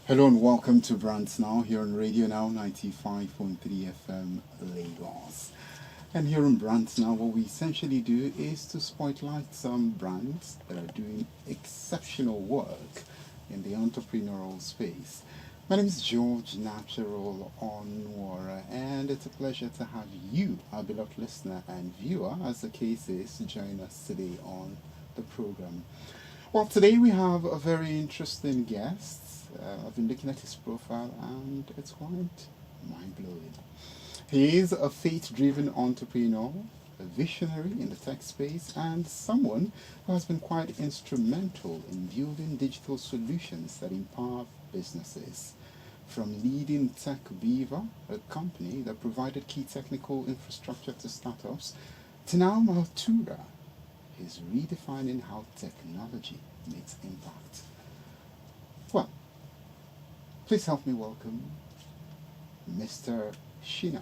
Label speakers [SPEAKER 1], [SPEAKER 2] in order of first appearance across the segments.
[SPEAKER 1] Hello and welcome to BrandsNow here on Radionow 95.3 FM Lagos. And here in BrandsNow, what we essentially do is to spotlight some brands that are doing exceptional work in the entrepreneurial space. My name is George Natural Onwara, and it's a pleasure to have you, our beloved listener and viewer, as the case is, join us today on the program. Well, today we have a very interesting guest. I've been looking at his profile and it's quite mind blowing. He is a faith driven entrepreneur, a visionary in the tech space, and someone who has been quite instrumental in building digital solutions that empower businesses. From leading Tech Beaver, a company that provided key technical infrastructure to startups, to now Myltura, he's redefining how technology makes impact. Well, please help me welcome Mr. Shina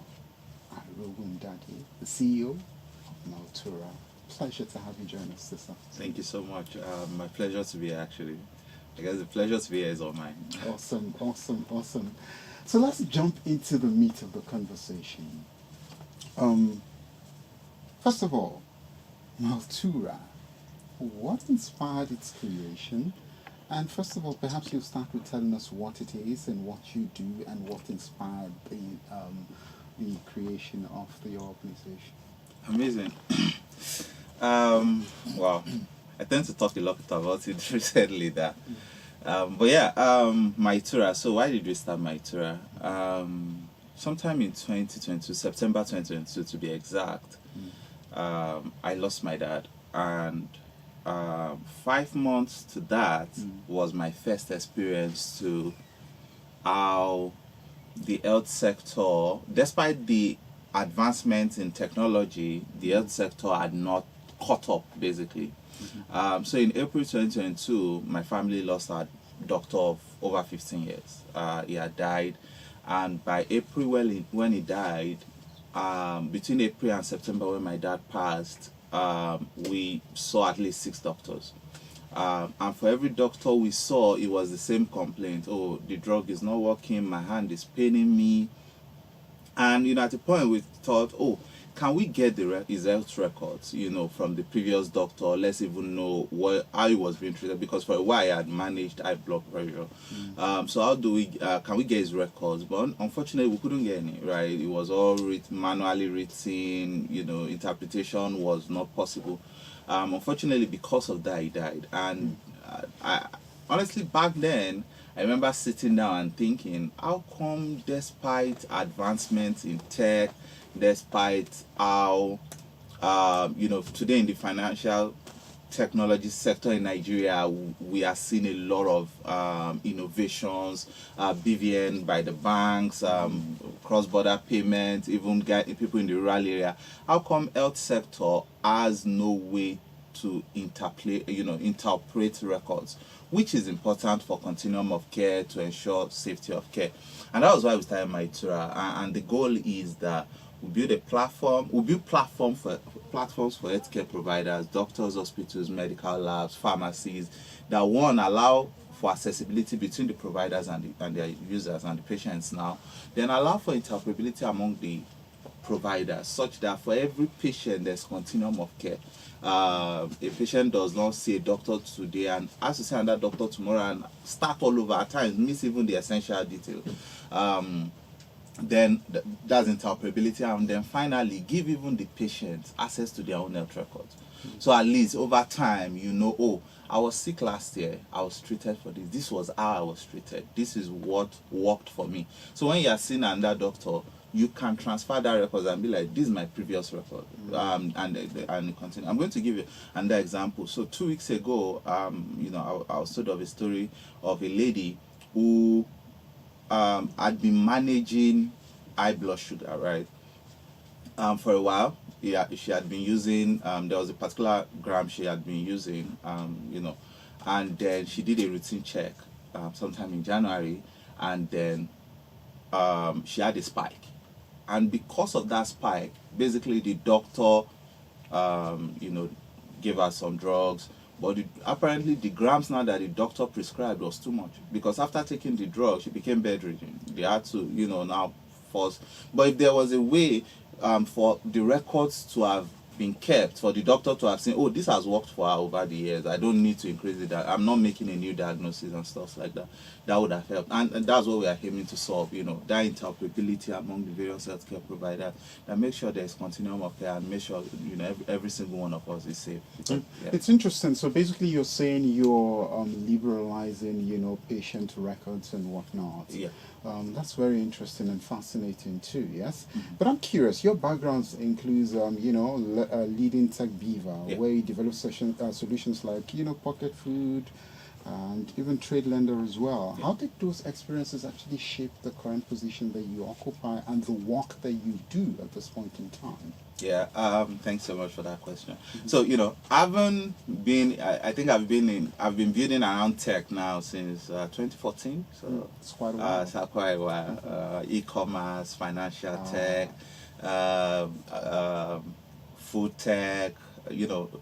[SPEAKER 1] Arogundade, the CEO of Myltura. Pleasure to have you join us this afternoon.
[SPEAKER 2] Thank you so much. My pleasure to be here, actually. I guess the pleasure to be here is all mine.
[SPEAKER 1] Awesome. So let's jump into the meat of the conversation. First of all, Myltura, what inspired its creation? And first of all, perhaps you'll start with telling us what it is and what you do and what inspired the creation of the organization.
[SPEAKER 2] Amazing. Wow. I tend to talk a lot about it recently. Myltura. So why did we start Myltura? Sometime in 2022, September 2022 to be exact, I lost my dad, and 5 months to that was my first experience to how the health sector, despite the advancements in technology, the health sector had not caught up, basically. So in April 2022, my family lost a doctor of over 15 years. He had died, and by April when he died, between April and September when my dad passed, we saw at least 6 doctors. And for every doctor we saw, it was the same complaint. Oh, the drug is not working, my hand is paining me. And, at the point we thought, oh, can we get his health records, from the previous doctor? Let's even know how he was being treated, because for a while I had managed high blood pressure. So how do we, can we get his records? But unfortunately, we couldn't get any, right? It was all manually written, interpretation was not possible. Unfortunately, because of that, he died. And I honestly, back then, I remember sitting down and thinking, how come despite advancements in tech, despite how, today in the financial technology sector in Nigeria, we are seeing a lot of innovations, BVN by the banks, cross-border payments, even getting people in the rural area. How come health sector has no way to interpret records, which is important for continuum of care to ensure safety of care? And that was why we started Myltura. And the goal is that we build a platform. We build platforms for healthcare providers, doctors, hospitals, medical labs, pharmacies, that one allow for accessibility between the providers and their users and the patients now. Then allow for interoperability among the providers, such that for every patient there's continuum of care. A patient does not see a doctor today and has to see another doctor tomorrow and start all over, at times miss even the essential detail. Then that's interoperability, and then finally give even the patients access to their own health records. So at least over time, oh, I was sick last year, I was treated for this. This was how I was treated. This is what worked for me. So when you are seeing another doctor, you can transfer that record and be like, this is my previous record, and continue. I'm going to give you another example. So 2 weeks ago, I was told of a story of a lady who had been managing high blood sugar, right? For a while. Yeah, she had been using, there was a particular gram she had been using, and then she did a routine check sometime in January, and then she had a spike. And because of that spike, basically the doctor, gave her some drugs, But apparently the grams now that the doctor prescribed was too much, because after taking the drug she became bedridden. They had to, now force. But if there was a way for the records to have been kept, for the doctor to have seen, oh, this has worked for her over the years, I don't need to increase it, I'm not making a new diagnosis and stuff like that, that would have helped. And that's what we are aiming to solve, that interoperability among the various healthcare providers, that make sure there's continuum of care, and make sure every single one of us is safe. Because,
[SPEAKER 1] It's interesting. So basically you're saying you're liberalizing patient records and whatnot.
[SPEAKER 2] Yeah.
[SPEAKER 1] That's very interesting and fascinating too, yes? But I'm curious, your background includes, leading tech Viva, where you develop solutions like, pocket food and even trade lender as well. How did those experiences actually shape the current position that you occupy and the work that you do at this point in time?
[SPEAKER 2] Yeah, thanks so much for that question. So, I think I've been building around tech now since 2014. So
[SPEAKER 1] it's quite a while.
[SPEAKER 2] It's quite a while. E-commerce, financial tech, food tech,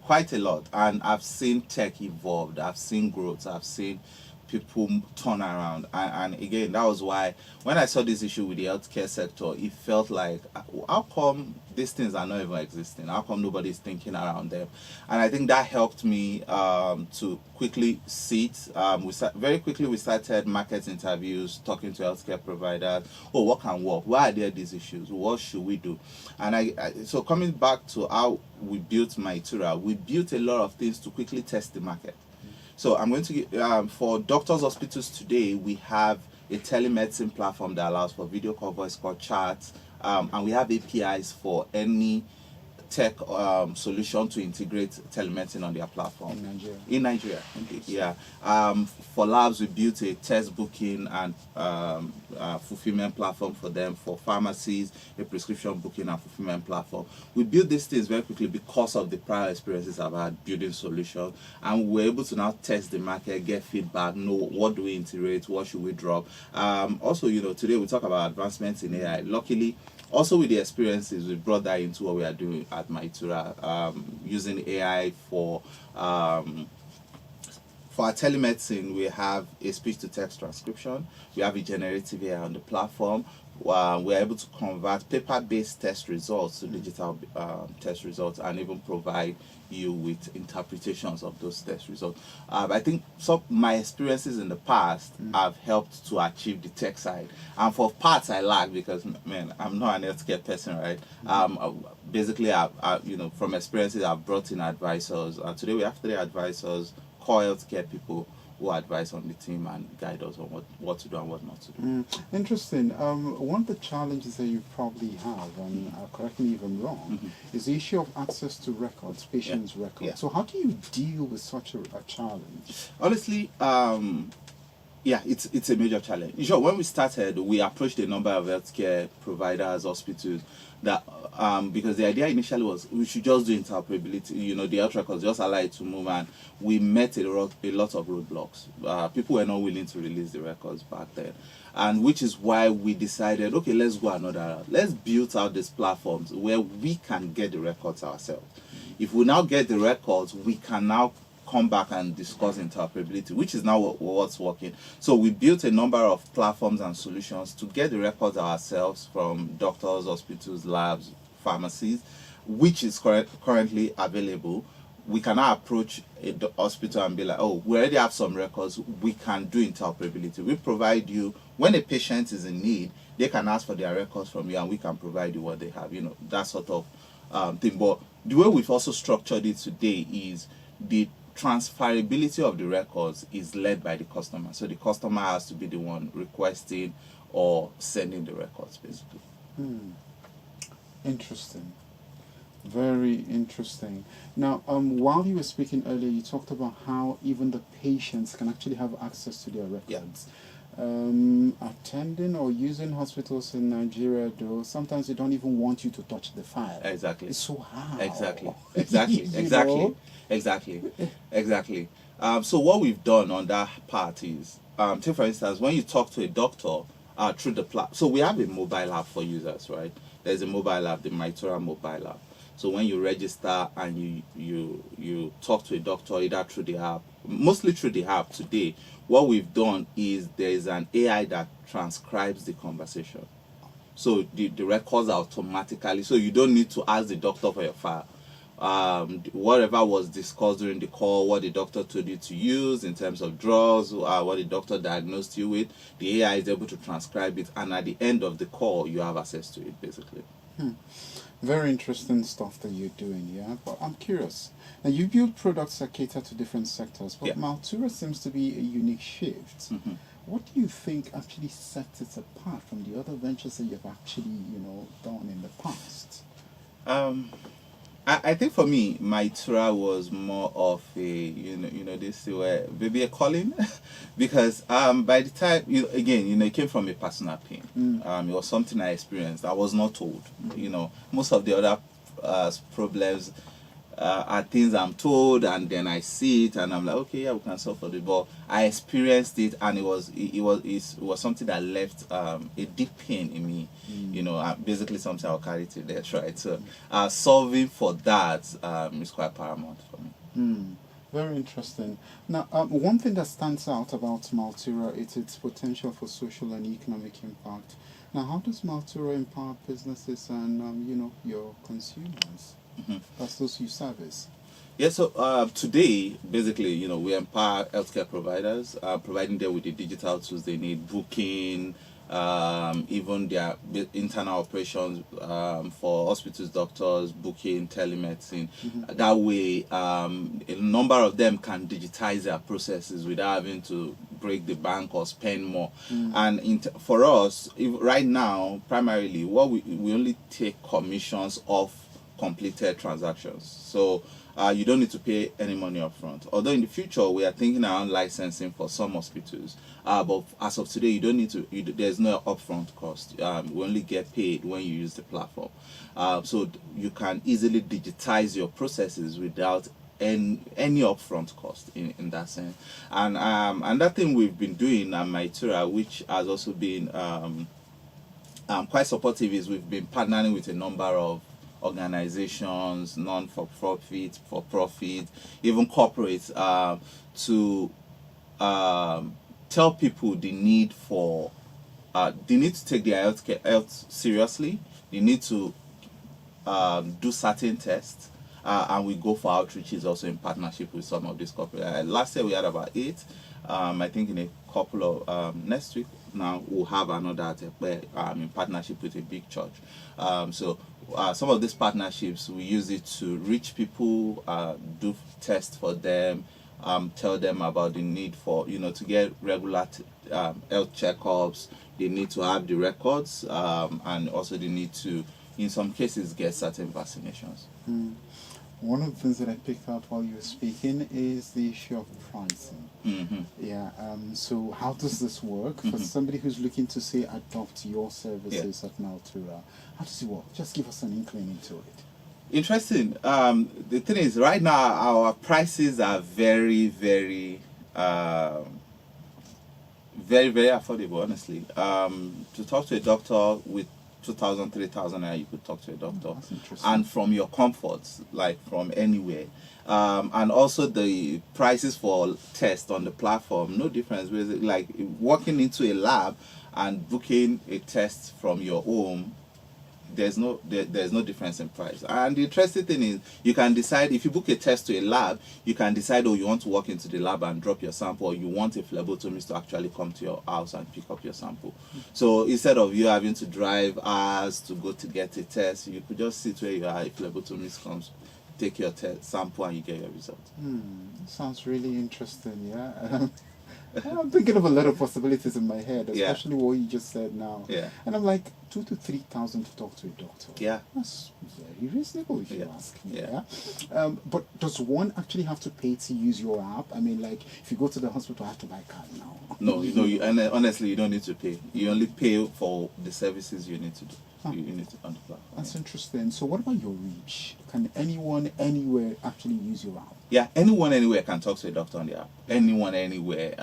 [SPEAKER 2] quite a lot. And I've seen tech evolve. I've seen growth. I've seen people turn around, and again, that was why when I saw this issue with the healthcare sector, it felt like, how come these things are not even existing? How come nobody's thinking around them? And I think that helped me to quickly see it. Very quickly we started market interviews, talking to healthcare providers. Oh, what can work? Why are there these issues? What should we do? And so coming back to how we built Myltura, we built a lot of things to quickly test the market. So I'm going to give, for doctors' hospitals today, we have a telemedicine platform that allows for video call, voice call, chat, and we have APIs for any tech solution to integrate telemedicine on their platform. In Nigeria, yeah. For labs, we built a test booking and fulfillment platform for them. For pharmacies, a prescription booking and fulfillment platform. We built these things very quickly because of the prior experiences I've had building solutions, and we were able to now test the market, get feedback, know what do we integrate, what should we drop. Also, today we talk about advancements in AI. Luckily, also with the experiences, we brought that into what we are doing at Myltura, using AI for our telemedicine. We have a speech-to-text transcription. We have a generative AI on the platform. We are able to convert paper-based test results to digital test results, and even provide you with interpretations of those test results. I think my experiences in the past have helped to achieve the tech side, and for parts I lack, because I'm not an healthcare person, right? Basically, from experiences, I've brought in advisors. Today we have 3 advisors, core healthcare people, who advise on the team and guide us on what to do and what not to do.
[SPEAKER 1] Interesting. One of the challenges that you probably have, and correct me if I'm wrong, is the issue of access to records, patients' records. Yeah. So how do you deal with such a challenge?
[SPEAKER 2] Honestly, it's a major challenge. Sure, when we started, we approached a number of healthcare providers, hospitals, that because the idea initially was we should just do interoperability, the health records, just allow it to move, and we met a lot of roadblocks. People were not willing to release the records back then, and which is why we decided, okay, let's go another route. Let's build out these platforms where we can get the records ourselves. If we now get the records, we can now come back and discuss interoperability, which is now what's working. So we built a number of platforms and solutions to get the records ourselves from doctors, hospitals, labs, pharmacies, which is currently available. We can now approach a hospital and be like, oh, we already have some records, we can do interoperability. We provide you, when a patient is in need, they can ask for their records from you and we can provide you what they have, that sort of thing. But the way we've also structured it today is the transferability of the records is led by the customer. So the customer has to be the one requesting or sending the records, basically.
[SPEAKER 1] Interesting. Very interesting. Now, while you were speaking earlier, you talked about how even the patients can actually have access to their records. Attending or using hospitals in Nigeria, though, sometimes they don't even want you to touch the file.
[SPEAKER 2] Exactly.
[SPEAKER 1] It's so hard.
[SPEAKER 2] Exactly. So what we've done on that part is, take for instance, when you talk to a doctor through the so we have a mobile app for users, right? There's a mobile app, the Myltura mobile app. So when you register and you talk to a doctor either through the app, mostly through the app today, what we've done is there is an AI that transcribes the conversation. So the records are automatically, so you don't need to ask the doctor for your file. Whatever was discussed during the call, what the doctor told you to use in terms of drugs, what the doctor diagnosed you with, the AI is able to transcribe it, and at the end of the call, you have access to it, basically.
[SPEAKER 1] Very interesting stuff that you're doing, yeah? But I'm curious. Now, you build products that cater to different sectors, but
[SPEAKER 2] Yeah.
[SPEAKER 1] Myltura seems to be a unique shift. What do you think actually sets it apart from the other ventures that you've actually, done in the past?
[SPEAKER 2] I think for me, Myltura was more of a this where maybe a calling, because by the time it came from a personal pain. It was something I experienced. I was not told. Most of the other problems are things I'm told, and then I see it, and I'm like, okay, yeah, we can solve for it. But I experienced it, and it was something that left a deep pain in me. Basically something I'll carry to there, right? So solving for that is quite paramount for me.
[SPEAKER 1] Very interesting. Now, one thing that stands out about Myltura is its potential for social and economic impact. Now, how does Myltura empower businesses and your consumers? That's those you service.
[SPEAKER 2] Yeah, so today, basically, we empower healthcare providers, providing them with the digital tools they need, booking, even their internal operations for hospitals, doctors, booking, telemedicine. That way, a number of them can digitize their processes without having to break the bank or spend more. And for us, right now, primarily, what we only take commissions off completed transactions. So you don't need to pay any money up front. Although in the future we are thinking around licensing for some hospitals, but as of today you don't need to. There's no upfront cost. We only get paid when you use the platform. So you can easily digitize your processes without any upfront cost in that sense. And that thing we've been doing at Myltura, which has also been quite supportive, is we've been partnering with a number of organizations, non-for-profit, for-profit, even corporates, to tell people the need to take their health seriously. They need to do certain tests, and we go for outreaches also in partnership with some of these corporates. Last year we had about 8. I think in a couple of next week now we'll have another in partnership with a big church. So some of these partnerships, we use it to reach people, do tests for them, tell them about the need for, to get regular health checkups. They need to have the records, and also they need to, in some cases, get certain vaccinations.
[SPEAKER 1] One of the things that I picked out while you were speaking is the issue of pricing. Yeah. So how does this work for somebody who's looking to, say, adopt your services at Myltura? How does it work? Just give us an inkling into it.
[SPEAKER 2] Interesting. The thing is, right now our prices are very, very, very, very affordable. Honestly, to talk to a doctor with 2,000, 3,000, you could talk to a doctor, and from your comfort, like from anywhere. And also the prices for tests on the platform, no difference. Like walking into a lab and booking a test from your home, there's no difference in price. And the interesting thing is, you can decide, if you book a test to a lab, you can decide, you want to walk into the lab and drop your sample, or you want a phlebotomist to actually come to your house and pick up your sample. So instead of you having to drive hours to go to get a test, you could just sit where you are. A phlebotomist comes, take your sample, and you get your result.
[SPEAKER 1] Sounds really interesting, yeah. I'm thinking of a lot of possibilities in my head, especially what you just said now.
[SPEAKER 2] Yeah.
[SPEAKER 1] And I'm like, 2,000 to 3,000 to talk to a doctor.
[SPEAKER 2] Yeah.
[SPEAKER 1] That's very reasonable if you ask me.
[SPEAKER 2] Yeah.
[SPEAKER 1] But does one actually have to pay to use your app? I mean, like, if you go to the hospital, I have to buy a card now.
[SPEAKER 2] No, and honestly, you don't need to pay. You only pay for the services you need to do. You need to on the platform.
[SPEAKER 1] That's interesting. So what about your reach? Can anyone, anywhere actually use your app?
[SPEAKER 2] Yeah, anyone, anywhere can talk to a doctor on the app. Anyone, anywhere.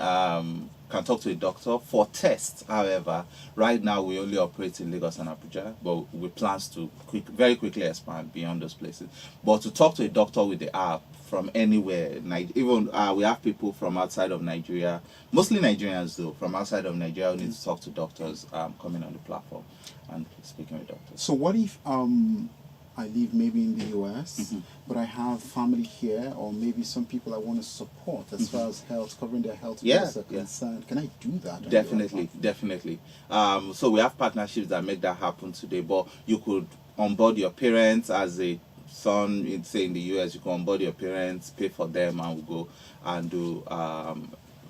[SPEAKER 2] can talk to a doctor for tests. However, right now we only operate in Lagos and Abuja, but we plans to very quickly expand beyond those places. But to talk to a doctor with the app from anywhere, even we have people from outside of Nigeria, mostly Nigerians though, from outside of Nigeria who need to talk to doctors coming on the platform and speaking with doctors.
[SPEAKER 1] So what if I live maybe in the US, but I have family here, or maybe some people I want to support as far as health, covering their health bills are concerned. Can I do that?
[SPEAKER 2] Definitely. So we have partnerships that make that happen today, but you could onboard your parents as a son, say in the US, you can onboard your parents, pay for them, and we'll go and do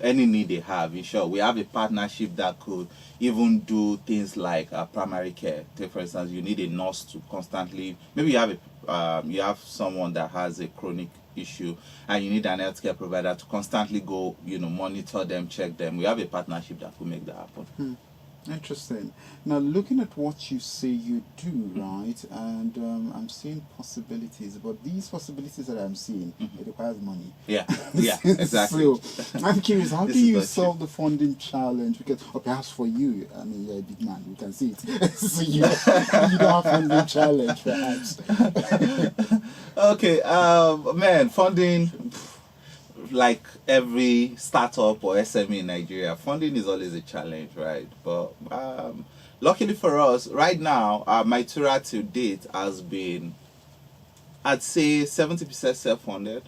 [SPEAKER 2] any need they have. In short, we have a partnership that could even do things like primary care. Take for instance, you need a nurse to constantly, maybe you have someone that has a chronic issue and you need an healthcare provider to constantly go, monitor them, check them. We have a partnership that could make that happen.
[SPEAKER 1] Interesting. Now, looking at what you say you do, right, and I'm seeing possibilities, but these possibilities that I'm seeing, it requires money.
[SPEAKER 2] Yeah, exactly.
[SPEAKER 1] So, I'm curious, how do you solve the funding challenge? Because, or perhaps for you, I mean, you're a big man, we can see it. So you don't have funding challenge, perhaps.
[SPEAKER 2] Okay, man, funding, like every startup or SME in Nigeria, funding is always a challenge, right? But luckily for us, right now, Myltura to date has been, I'd say, 70% self-funded,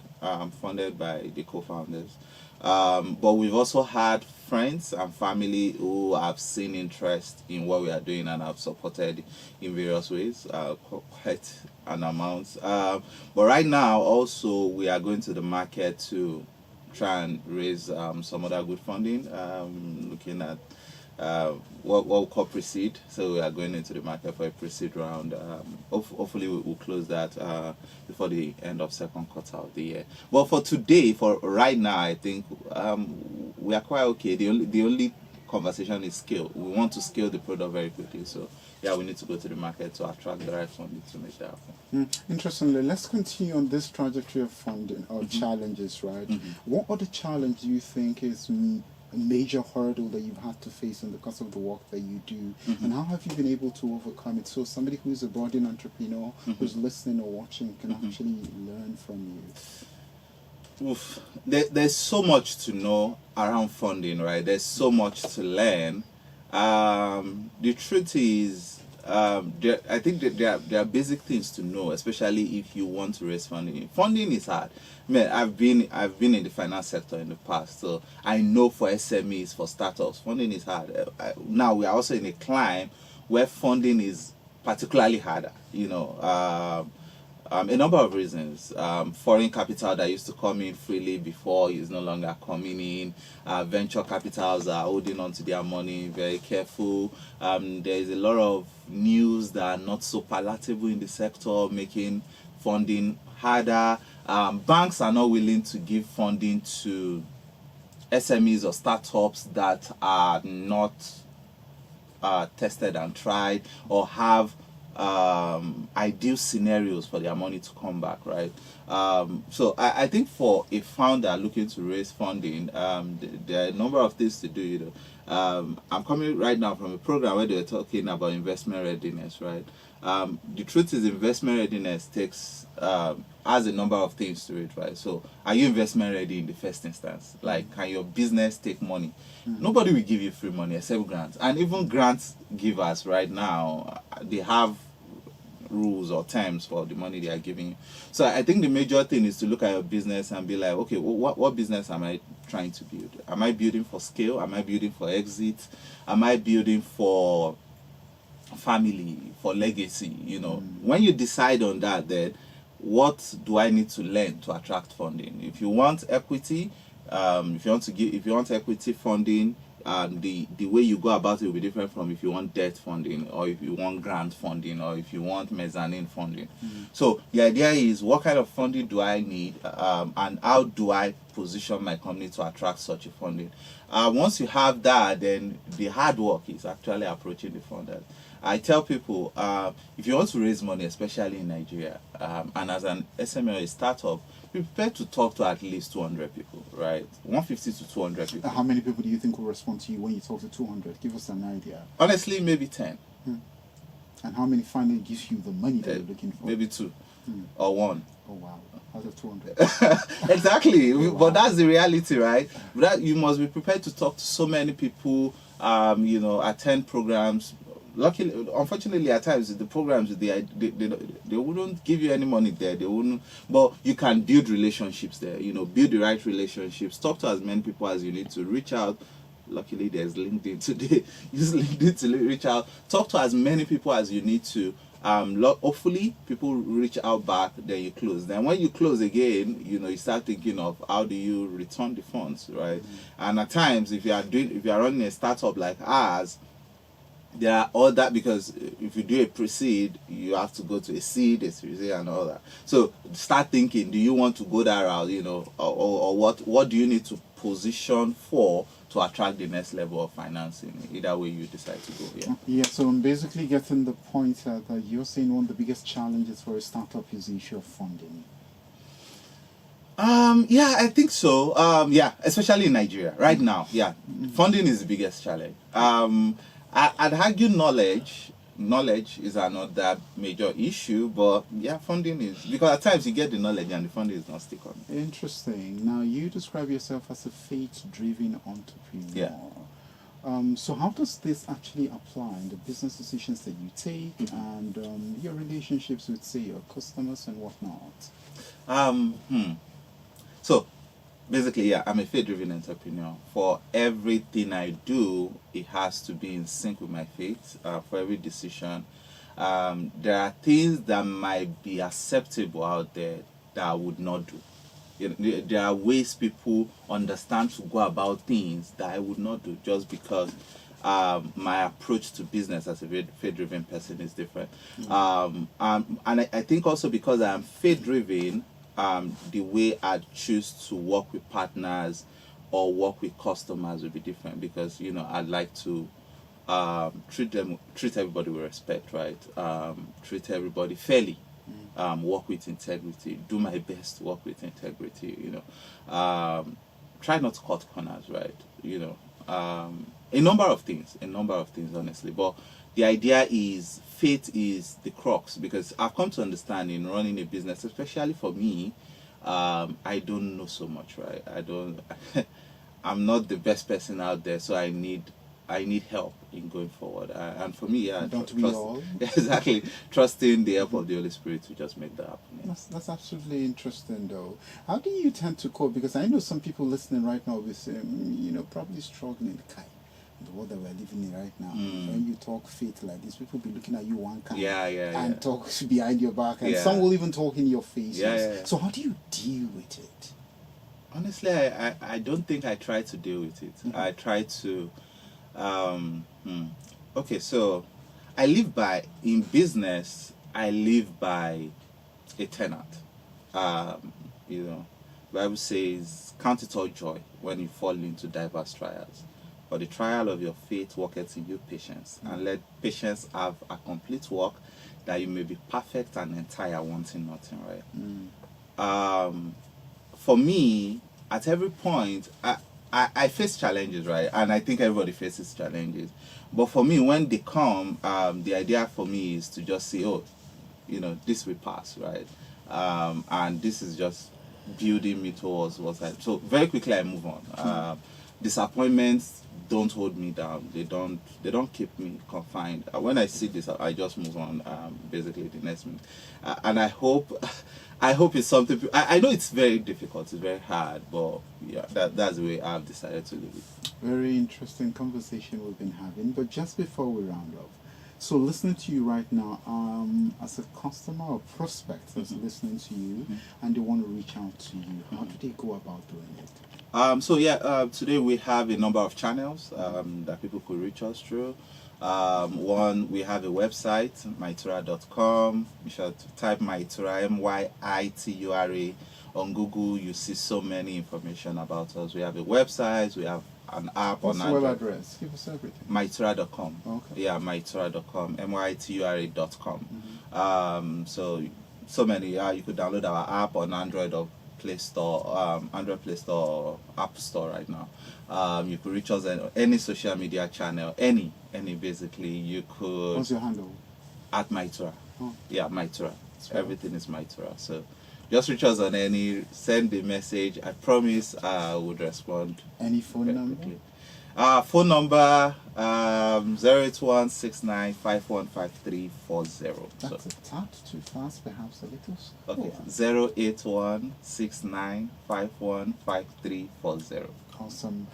[SPEAKER 2] funded by the co-founders. But we've also had friends and family who have seen interest in what we are doing and have supported in various ways, quite an amount. But right now, also, we are going to the market to try and raise some other good funding, looking at what we call pre-seed. So we are going into the market for a pre-seed round. Hopefully we'll close that before the end of second quarter of the year. But for today, for right now, I think we are quite okay. The only conversation is scale. We want to scale the product very quickly. So yeah, we need to go to the market to attract the right funding to make that happen.
[SPEAKER 1] Interestingly, let's continue on this trajectory of funding or challenges, right? What other challenge do you think is a major hurdle that you've had to face in the course of the work that you do, and how have you been able to overcome it? So somebody who is a budding entrepreneur who's listening or watching can actually learn from you.
[SPEAKER 2] Oof. There's so much to know around funding, right? There's so much to learn. The truth is, I think that there are basic things to know, especially if you want to raise funding. Funding is hard. Man, I've been in the finance sector in the past, so I know for SMEs, for startups, funding is hard. Now we are also in a climb where funding is particularly harder. A number of reasons. Foreign capital that used to come in freely before is no longer coming in. Venture capitals are holding on to their money very careful. There is a lot of news that are not so palatable in the sector, making funding harder. Banks are not willing to give funding to SMEs or startups that are not tested and tried or have ideal scenarios for their money to come back, right? So I think for a founder looking to raise funding, there are a number of things to do. I'm coming right now from a program where they were talking about investment readiness, right? The truth is, investment readiness has a number of things to it, right? So are you investment ready in the first instance? Like, can your business take money? Nobody will give you free money except grants. And even grants givers right now, they have rules or terms for the money they are giving you. So I think the major thing is to look at your business and be like, okay, what business am I trying to build? Am I building for scale? Am I building for exit? Am I building for family, for legacy? When you decide on that, then what do I need to learn to attract funding? If you want equity, if you want equity funding, the way you go about it will be different from if you want debt funding, or if you want grant funding, or if you want mezzanine funding. So the idea is, what kind of funding do I need, and how do I position my company to attract such a funding? Once you have that, then the hard work is actually approaching the funders. I tell people, if you want to raise money, especially in Nigeria, and as an SME or a startup, be prepared to talk to at least 200 people, right? 150 to 200 people.
[SPEAKER 1] How many people do you think will respond to you when you talk to 200? Give us an idea.
[SPEAKER 2] Honestly, maybe 10.
[SPEAKER 1] And how many finally gives you the money that you're looking for?
[SPEAKER 2] Maybe 2 or 1.
[SPEAKER 1] Oh, wow. Out of 200.
[SPEAKER 2] Exactly.
[SPEAKER 1] Oh, wow.
[SPEAKER 2] But that's the reality, right? That you must be prepared to talk to so many people, attend programs. Luckily, unfortunately, at times the programs they wouldn't give you any money there. They wouldn't, but you can build relationships there. Build the right relationships. Talk to as many people as you need to. Reach out. Luckily, there's LinkedIn today. Use LinkedIn to reach out. Talk to as many people as you need to. Hopefully, people reach out back. Then you close. Then when you close again, you start thinking of how do you return the funds, right? And at times, if you are running a startup like ours, there are all that, because if you do a pre-seed, you have to go to a seed, a series A, and all that. So start thinking: do you want to go that route? Or what do you need to position for to attract the next level of financing? Either way you decide to go.
[SPEAKER 1] Yeah. So I'm basically getting the point that you're saying one of the biggest challenges for a startup is the issue of funding.
[SPEAKER 2] Yeah, I think so. Especially in Nigeria right now. Yeah, funding is the biggest challenge. I'd argue knowledge is another major issue, but yeah, funding is, because at times you get the knowledge and the funding is not stick on.
[SPEAKER 1] Interesting. Now, you describe yourself as a faith-driven entrepreneur.
[SPEAKER 2] Yeah.
[SPEAKER 1] So how does this actually apply in the business decisions that you take and your relationships with, say, your customers and whatnot?
[SPEAKER 2] So, basically, yeah, I'm a faith-driven entrepreneur. For everything I do, it has to be in sync with my faith. For every decision, there are things that might be acceptable out there that I would not do. There are ways people understand to go about things that I would not do, just because my approach to business as a faith-driven person is different. And I think also because I am faith-driven, the way I choose to work with partners or work with customers will be different, because I'd like to treat everybody with respect, right? Treat everybody fairly, work with integrity, do my best to work with integrity, try not to cut corners, right? A number of things honestly, but the idea is faith is the crux, because I've come to understand in running a business, especially for me, I don't know so much, right? I'm not the best person out there, so I need help in going forward. And for me,
[SPEAKER 1] don't we all?
[SPEAKER 2] Exactly, trusting the help of the Holy Spirit to just make that happen. Yeah.
[SPEAKER 1] That's absolutely interesting, though. How do you tend to cope? Because I know some people listening right now will say, probably struggling. The world that we're living in right now. When you talk faith like this, people be looking at you one kind and talk behind your back, and some will even talk in your face. So how do you deal with it?
[SPEAKER 2] Honestly, I don't think I try to deal with it. I try to okay, so I live by, in business, I live by a tenet. Bible says, count it all joy when you fall into diverse trials. For the trial of your faith worketh in you patience, and let patience have a complete work, that you may be perfect and entire, wanting nothing, right? For me, at every point, I face challenges, right? And I think everybody faces challenges. But for me, when they come, the idea for me is to just say, this will pass, right? And this is just building me towards what I... So very quickly I move on. Disappointments don't hold me down. They don't keep me confined. When I see this, I just move on. Basically, the next minute, and I hope it's something. I know it's very difficult. It's very hard, but yeah, that's the way I've decided to live it.
[SPEAKER 1] Very interesting conversation we've been having. But just before we round off, so listening to you right now, as a customer or prospect that's listening to you, and they want to reach out to you, how do they go about doing it?
[SPEAKER 2] Today we have a number of channels that people could reach us through. One, we have a website, Myltura.com. You should type Myltura, Myitura. On Google, you see so many information about us. We have a website, we have an app
[SPEAKER 1] What's
[SPEAKER 2] on
[SPEAKER 1] the web
[SPEAKER 2] Android.
[SPEAKER 1] address? Give us everything.
[SPEAKER 2] Myltura.com.
[SPEAKER 1] Okay.
[SPEAKER 2] Yeah, Myltura.com. Mytura.com.
[SPEAKER 1] Mm-hmm.
[SPEAKER 2] So many. Yeah, you could download our app on Android or Play Store, Android Play Store or App Store right now. You could reach us on any social media channel, any basically. You could
[SPEAKER 1] What's your handle?
[SPEAKER 2] at Myltura.
[SPEAKER 1] Oh.
[SPEAKER 2] Yeah, Myltura.
[SPEAKER 1] Sure.
[SPEAKER 2] Everything is Myltura. So just reach us on any, send the message. I promise I would respond.
[SPEAKER 1] Any phone
[SPEAKER 2] very
[SPEAKER 1] number?
[SPEAKER 2] quickly. Phone number 08169515340.
[SPEAKER 1] That's a tad too fast, perhaps a little slower.
[SPEAKER 2] Okay, 08169515340.
[SPEAKER 1] Awesome.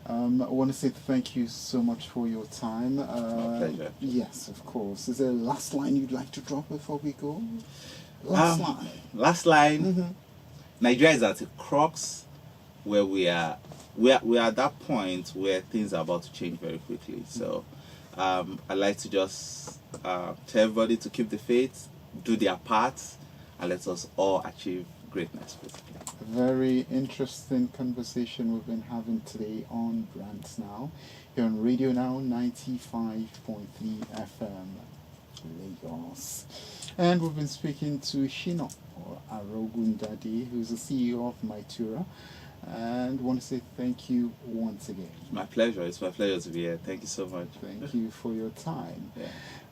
[SPEAKER 1] I want to say thank you so much for your time.
[SPEAKER 2] My pleasure.
[SPEAKER 1] Yes, of course. Is there a last line you'd like to drop before we go? Last line.
[SPEAKER 2] Last line.
[SPEAKER 1] Mm-hmm.
[SPEAKER 2] Nigeria is at a crux where we are at that point where things are about to change very quickly. So I'd like to just tell everybody to keep the faith, do their part, and let us all achieve greatness, basically.
[SPEAKER 1] A very interesting conversation we've been having today on BrandsNow here on Radionow 95.3 FM Lagos. And we've been speaking to Shina Arogundade, who's the CEO of Myltura. And want to say thank you once again.
[SPEAKER 2] My pleasure. It's my pleasure to be here. Thank you so much.
[SPEAKER 1] Thank you for your time.
[SPEAKER 2] Yeah.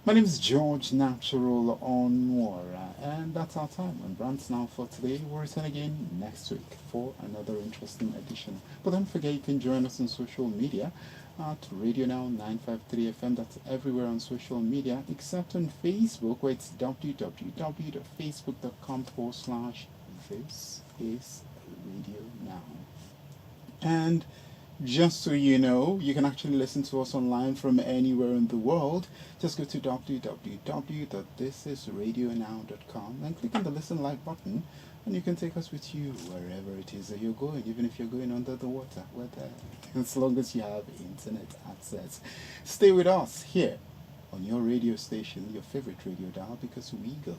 [SPEAKER 1] My name is George Natural Onwara, and that's our time on BrandsNow for today. We'll return again next week for another interesting edition. But don't forget you can join us on social media at Radionow 953 FM. That's everywhere on social media except on Facebook, where it's www.facebook.com/This is Radio Now. And just so you know, you can actually listen to us online from anywhere in the world. Just go to www.thisisradionow.com and click on the listen live button, and you can take us with you wherever it is that you're going, even if you're going under the water. We're there, as long as you have internet access. Stay with us here on your radio station, your favorite radio dial, because we go